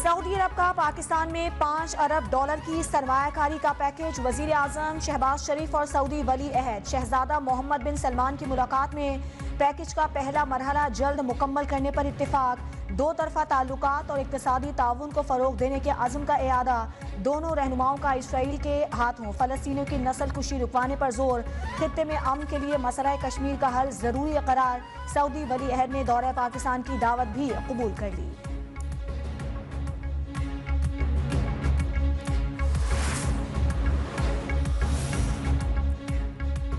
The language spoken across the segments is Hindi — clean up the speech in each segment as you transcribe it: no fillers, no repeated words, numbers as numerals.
सऊदी अरब का पाकिस्तान में $5 अरब की सरमायाकारी का पैकेज। वजीर आजम शहबाज शरीफ और सऊदी वली अहद शहजादा मोहम्मद बिन सलमान की मुलाकात में पैकेज का पहला मरहला जल्द मुकम्मल करने पर इत्तेफाक। दो तरफा ताल्लुकात और इक्तिसादी ताउन को फरोग देने के अज़्म का इरादा। दोनों रहनुमाओं का इसराइल के हाथों फलस्तीनियों की नस्ल कुशी रुकवाने पर जोर। खित्ते में अमन के लिए मसला कश्मीर का हल जरूरी करार। सऊदी वली अहद ने दौरे पाकिस्तान की दावत भी कबूल कर ली।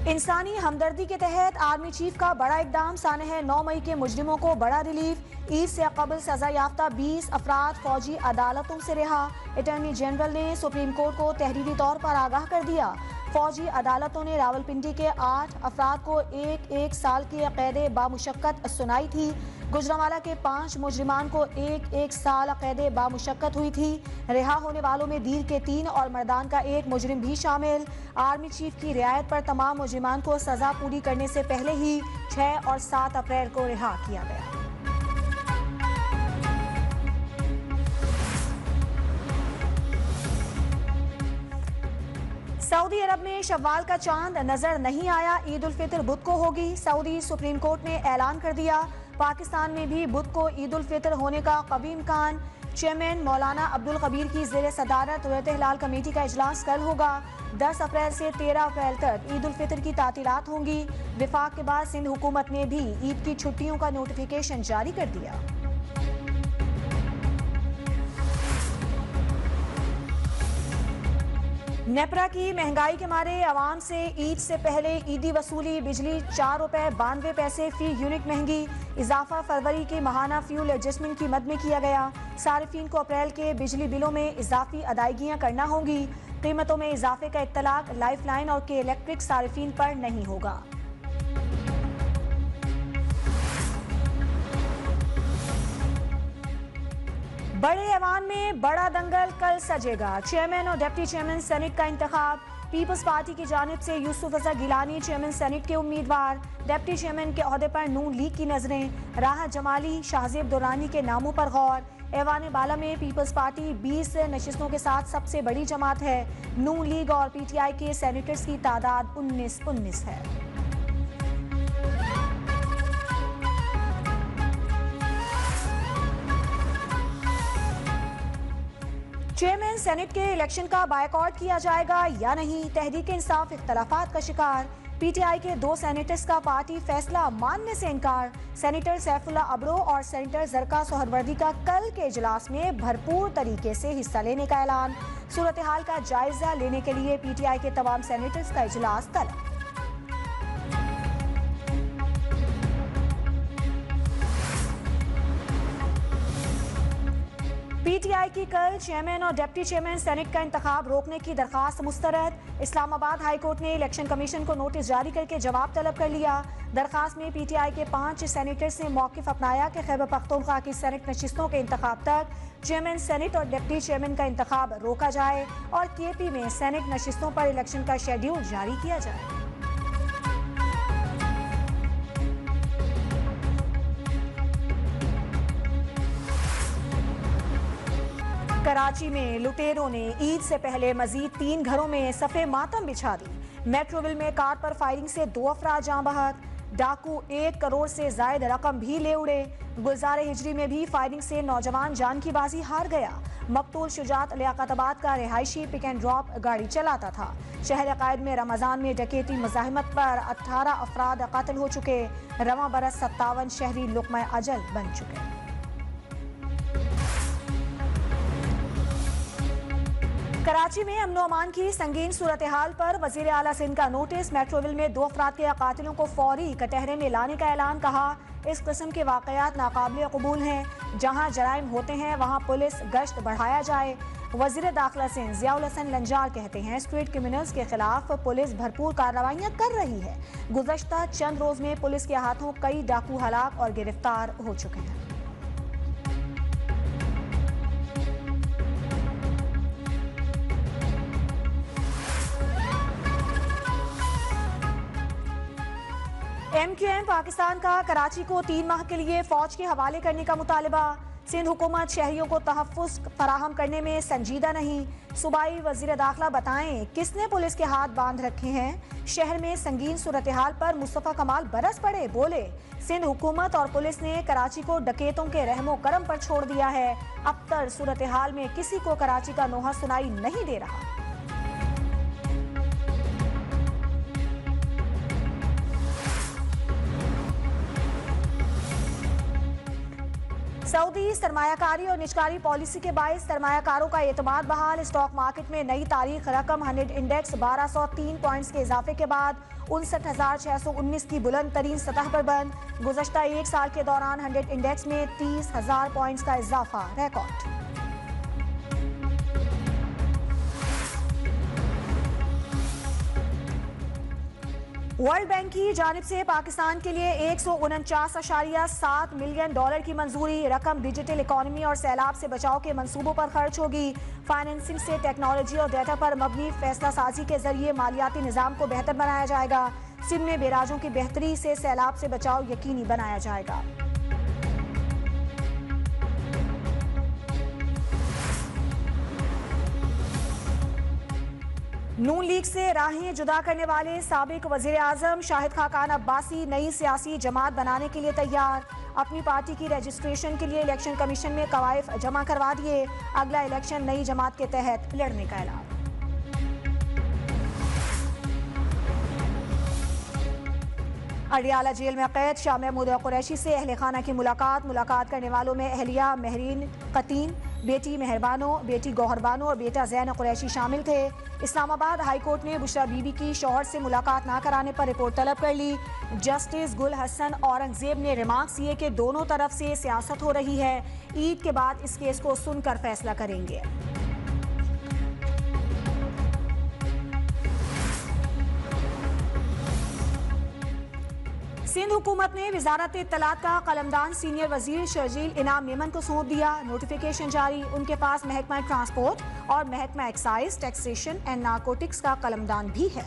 इंसानी हमदर्दी के तहत आर्मी चीफ का बड़ा इकदाम। सानह 9 मई के मुजरिमों को बड़ा रिलीफ। ईद से कबल सजा याफ्ता 20 अफराद फौजी अदालतों से रिहा। अटॉर्नी जनरल ने सुप्रीम कोर्ट को तहरीरी तौर पर आगाह कर दिया। फौजी अदालतों ने रावलपिंडी के 8 अफराद को एक साल की कैद बामुशक्कत सुनाई थी। गुजरांवाला के 5 मुजरिमान को एक साल कैद बामुशक्कत हुई थी। रिहा होने वालों में दीर के 3 और मर्दान का 1 मुजरिम भी शामिल। आर्मी चीफ की रियायत पर तमाम मुजरिमान को सजा पूरी करने से पहले ही 6 और 7 अप्रैल को रिहा किया गया। सऊदी अरब में शव्वाल का चांद नजर नहीं आया। ईद उल फितर बुध को होगी। सऊदी सुप्रीम कोर्ट ने ऐलान कर दिया। पाकिस्तान में भी बुध को ईद उल फितर होने का कवी इम्कान। चेयरमैन मौलाना अब्दुल कबीर की ज़ेर सदारत रूयत हिलाल कमेटी का इजलास कल होगा। 10 अप्रैल से 13 अप्रैल तक ईद उल फितर की तातीलात होंगी। विफाक के बाद सिंध हुकूमत ने भी ईद की छुट्टियों का नोटिफिकेशन जारी कर दिया। नेपरा की महंगाई के मारे आवाम से ईद से पहले ईदी वसूली। बिजली ₹4.92 फी यूनिट महंगी। इजाफा फरवरी के माहाना फ्यूल एडजस्टमेंट की मद में किया गया। सारिफीन को अप्रैल के बिजली बिलों में इजाफी अदायगियां करना होंगी। कीमतों में इजाफे का इत्तलाक लाइफ लाइन और के इलेक्ट्रिक सारिफीन पर नहीं होगा। बड़े ऐवान में बड़ा दंगल कल सजेगा। चेयरमैन और डिप्टी चेयरमैन सेनेट का इंतखाब। पीपल्स पार्टी की जानिब से यूसुफ रजा गिलानी चेयरमैन सेनेट के उम्मीदवार। डिप्टी चेयरमैन के ओहदे पर नून लीग की नजरें। राहत जमाली शाहजेब दुरानी के नामों पर गौर। ऐवान बाला में पीपल्स पार्टी 20 नशिस्तों के साथ सबसे बड़ी जमात है। नून लीग और PTI के सेनेटर्स की तादाद 19 है। चेयरमैन सेनेट के इलेक्शन का बायकॉट किया जाएगा या नहीं। तहरीक इंसाफ इख्तलाफात का शिकार। PTI के 2 सेनेटर्स का पार्टी फैसला मानने से इनकार। सेनेटर सैफुल्ला अब्रो और सेनेटर जरका सोहरवर्दी का कल के इजलास में भरपूर तरीके से हिस्सा लेने का ऐलान। सूरत हाल का जायजा लेने के लिए PTI के तमाम सेनेटर्स का इजलास तलब। PTI की कल चेयरमैन और डिप्टी चेयरमैन सेनेट का इंतखाब रोकने की दरखास्त मुस्तरद। इस्लामाबाद हाई कोर्ट ने इलेक्शन कमीशन को नोटिस जारी करके जवाब तलब कर लिया। दरखास्त में PTI के 5 सेनेटर्स ने मौक़िफ़ अपनाया कि खैबर पख्तूनख्वा की सेनेट नशिस्तों के इंतखाब तक चेयरमैन सेनेट और डिप्टी चेयरमैन का इंतखाब रोका जाए और KP में सेनेट नशिस्तों पर इलेक्शन का शेड्यूल जारी किया जाए। कराची में लुटेरों ने ईद से पहले मजीद 3 घरों में सफ़े मातम बिछा दी। मेट्रोविल में कार पर फायरिंग से 2 अफराद जाँ बहक। डाकू 1 करोड़ से जायद रकम भी ले उड़े। गुलजार हिजरी में भी फायरिंग से नौजवान जान की बाजी हार गया। मकतूल शुजात लियाकताबाद का रिहायशी पिक एंड ड्रॉप गाड़ी चलाता था। शहर अकायद में रमजान में डकैती मुजाहिमत पर 18 अफराद कत्ल हो चुके। रवां बरस 57 शहरी लुक़मा अजल बन चुके। कराची में अमन अमान की संगीन सूरत हाल पर वजीर आला सिंध का नोटिस। मेट्रोविल में 2 अफराद के कातिलों को फौरी कटहरे में लाने का ऐलान। कहा इस किस्म के वाकयात नाकाबिल कबूल हैं। जहां जराइम होते हैं वहां पुलिस गश्त बढ़ाया जाए। वजीर दाखिला सिंध ज़ियाउल हसन लंजार कहते हैं स्ट्रीट क्रिमिनल्स के खिलाफ पुलिस भरपूर कार्रवाइयां कर रही है। गुज़श्ता चंद रोज में पुलिस के हाथों कई डाकू हलाक और गिरफ्तार हो चुके हैं। MQM पाकिस्तान का कराची को 3 माह के लिए फौज के हवाले करने का मुतालबा। सिंध हुकूमत शहरियों को तहफ़्फ़ुज़ फराहम करने में संजीदा नहीं। सूबाई वज़ीर दाखिला बताएं किसने पुलिस के हाथ बांध रखे हैं। शहर में संगीन सूरत हाल पर मुस्तफ़ा कमाल बरस पड़े, बोले सिंध हुकूमत और पुलिस ने कराची को डकैतों के रहमो करम पर छोड़ दिया है। अबतर सूरत हाल में किसी को कराची का नोहा सुनाई नहीं दे रहा। सऊदी सरमायाकारी और निजकारी पॉलिसी के बायस सरमायाकारों का एतमाद बहाल। स्टॉक मार्केट में नई तारीख रकम 100 इंडेक्स 1203 पॉइंट्स के इजाफे के बाद 59,619 की बुलंद तरीन सतह पर बंद। गुज़श्ता एक साल के दौरान 100 इंडेक्स में 30,000 पॉइंट्स का इजाफा रिकॉर्ड। वर्ल्ड बैंक की जानिब से पाकिस्तान के लिए 149.7 मिलियन डॉलर की मंजूरी। रकम डिजिटल इकोनॉमी और सैलाब से बचाव के मंसूबों पर खर्च होगी। फाइनेंसिंग से टेक्नोलॉजी और डेटा पर मबनी फैसला साजी के जरिए मालियाती निज़ाम को बेहतर बनाया जाएगा। सिंध में बेराजों की बेहतरी से सैलाब से बचाव यकीनी बनाया जाएगा। नून लीग से राहें जुदा करने वाले साबिक वजीर आजम शाहिद खाकान अब्बासी नई सियासी जमात बनाने के लिए तैयार। अपनी पार्टी की रजिस्ट्रेशन के लिए इलेक्शन कमीशन में कवायद जमा करवा दिए। अगला इलेक्शन नई जमात के तहत लड़ने का ऐलान। अडियाला जेल में कैद शाह महमूद कुरैशी से अहले खाना की मुलाकात करने वालों में अहलिया महरीन कतीन, बेटी मेहरबानो, बेटी गौहरबानो और बेटा ज़ैन कुरैशी शामिल थे। इस्लामाबाद हाई कोर्ट ने बुशरा बीबी की शौहर से मुलाकात न कराने पर रिपोर्ट तलब कर ली। जस्टिस गुल हसन औरंगजेब ने रिमार्क्स दिए कि दोनों तरफ से सियासत हो रही है। ईद के बाद इस केस को सुनकर फैसला करेंगे। सिंध हुकूमत ने वजारत इत्तलात का कलमदान सीनियर वजीर शर्जील इनाम मेमन को सौंप दिया। नोटिफिकेशन जारी। उनके पास महकमा ट्रांसपोर्ट और महकमा एक्साइज, टैक्सेशन एंड नारकोटिक्स का कलमदान भी है।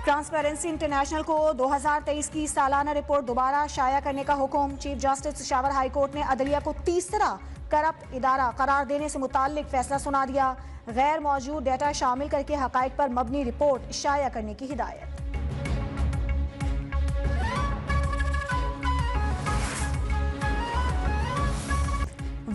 ट्रांसपेरेंसी इंटरनेशनल को 2023 की सालाना रिपोर्ट दोबारा शाया करने का हुक्म। Chief justice Peshawar high court ने अदलिया को तीसरा करप्ट इदारा करार देने से मुताल्लिक फैसला सुना दिया। गैर मौजूद डेटा शामिल करके हकाइक पर मबनी रिपोर्ट शाया करने की हिदायत।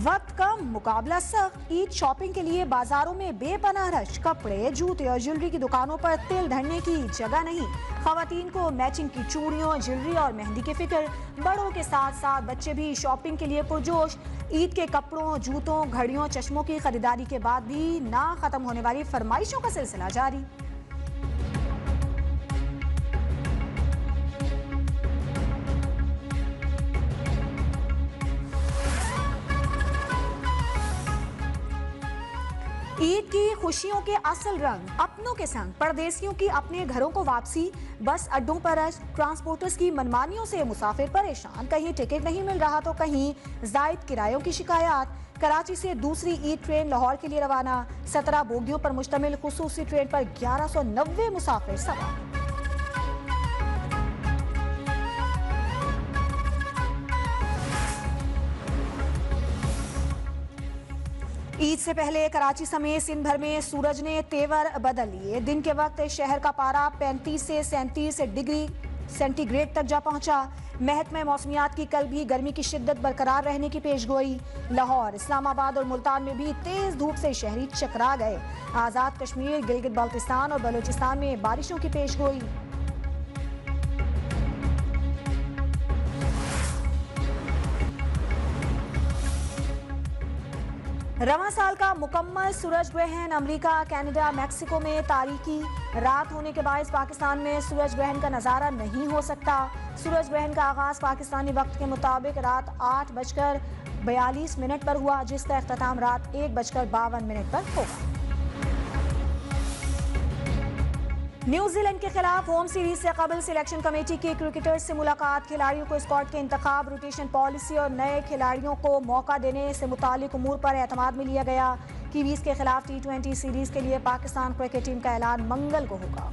वक्त कम, मुकाबला सख्त। ईद शॉपिंग के लिए बाजारों में बेपनाह रश। कपड़े, जूते और ज्वेलरी की दुकानों पर तिल धरने की जगह नहीं। खवातीन को मैचिंग की चूड़ियों, ज्वेलरी और मेहंदी की फिक्र। बड़ों के साथ साथ बच्चे भी शॉपिंग के लिए पुरजोश। ईद के कपड़ों, जूतों, घड़ियों, चश्मों की खरीदारी के बाद भी ना खत्म होने वाली फरमाइशों का सिलसिला जारी। ईद की खुशियों के असल रंग अपनों के संग, परदेसियों की अपने घरों को वापसी। बस अड्डों पर रश, ट्रांसपोर्टर्स की मनमानियों से मुसाफिर परेशान। कहीं टिकट नहीं मिल रहा तो कहीं जायद किरायों की शिकायत। कराची से दूसरी ईद ट्रेन लाहौर के लिए रवाना। 17 बोगियों पर मुश्तमिल खुसूसी ट्रेन पर 1190 मुसाफिर सवार। ईद से पहले कराची समेत सिंध भर में सूरज ने तेवर बदल लिए। दिन के वक्त शहर का पारा 35 से 37 डिग्री सेंटीग्रेड तक जा पहुंचा। महकमा मौसमियात की कल भी गर्मी की शिद्दत बरकरार रहने की पेशगोई। लाहौर, इस्लामाबाद और मुल्तान में भी तेज धूप से शहरी चकरा गए। आज़ाद कश्मीर, गिलगित बाल्टिस्तान और बलूचिस्तान में बारिशों की पेशगोई। रवां साल का मुकम्मल सूरज ग्रहण अमेरिका, कनाडा, मैक्सिको में तारीकी रात होने के बायस पाकिस्तान में सूरज ग्रहण का नज़ारा नहीं हो सकता। सूरज ग्रहण का आगाज पाकिस्तानी वक्त के मुताबिक रात 8:42 पर हुआ, जिसका इख्तिताम रात 1:52 पर होगा। न्यूजीलैंड के खिलाफ होम सीरीज से कबल सिलेक्शन कमेटी के क्रिकेटर्स से मुलाकात। खिलाड़ियों को स्क्वाड के इंतखाब, रोटेशन पॉलिसी और नए खिलाड़ियों को मौका देने से मुतालिक उमूर पर एतमाद में लिया गया। कीवीज के खिलाफ T20 सीरीज के लिए पाकिस्तान क्रिकेट टीम का ऐलान मंगल को होगा।